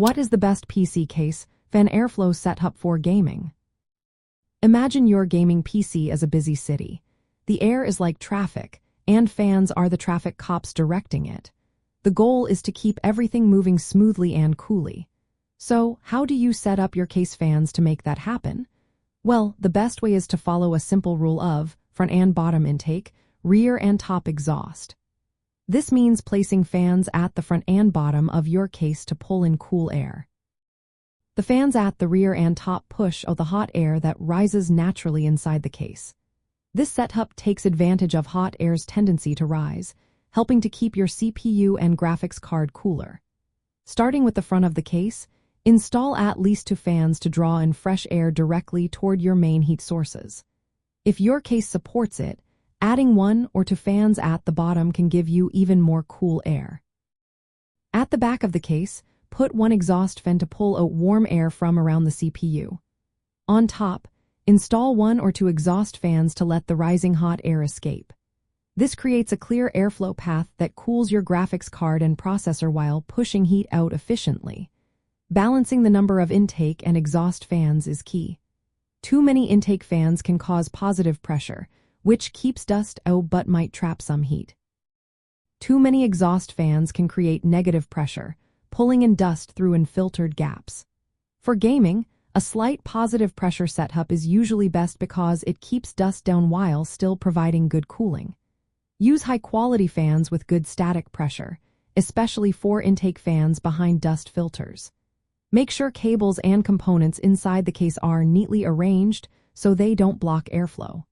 What is the best PC case fan airflow setup for gaming? Imagine your gaming PC as a busy city. The air is like traffic, and fans are the traffic cops directing it. The goal is to keep everything moving smoothly and coolly. So, how do you set up your case fans to make that happen? Well, the best way is to follow a simple rule of front and bottom intake, rear and top exhaust. This means placing fans at the front and bottom of your case to pull in cool air. The fans at the rear and top push out the hot air that rises naturally inside the case. This setup takes advantage of hot air's tendency to rise, helping to keep your CPU and graphics card cooler. Starting with the front of the case, install at least 2 fans to draw in fresh air directly toward your main heat sources. If your case supports it, adding 1 or 2 fans at the bottom can give you even more cool air. At the back of the case, put 1 exhaust fan to pull out warm air from around the CPU. On top, install 1 or 2 exhaust fans to let the rising hot air escape. This creates a clear airflow path that cools your graphics card and processor while pushing heat out efficiently. Balancing the number of intake and exhaust fans is key. Too many intake fans can cause positive pressure, which keeps dust out but might trap some heat. Too many exhaust fans can create negative pressure, pulling in dust through unfiltered gaps. For gaming, a slight positive pressure setup is usually best because it keeps dust down while still providing good cooling. Use high-quality fans with good static pressure, especially 4 intake fans behind dust filters. Make sure cables and components inside the case are neatly arranged so they don't block airflow.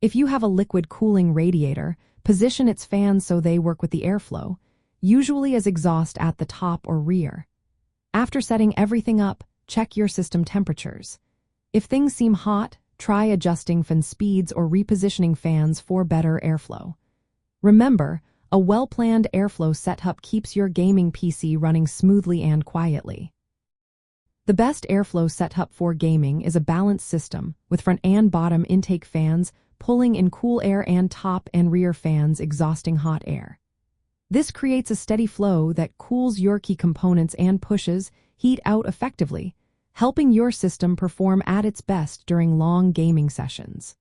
If you have a liquid cooling radiator, position its fans so they work with the airflow, usually as exhaust at the top or rear. After setting everything up, check your system temperatures. If things seem hot, try adjusting fan speeds or repositioning fans for better airflow. Remember, a well-planned airflow setup keeps your gaming PC running smoothly and quietly. The best airflow setup for gaming is a balanced system with front and bottom intake fans pulling in cool air and top and rear fans exhausting hot air. This creates a steady flow that cools your key components and pushes heat out effectively, helping your system perform at its best during long gaming sessions.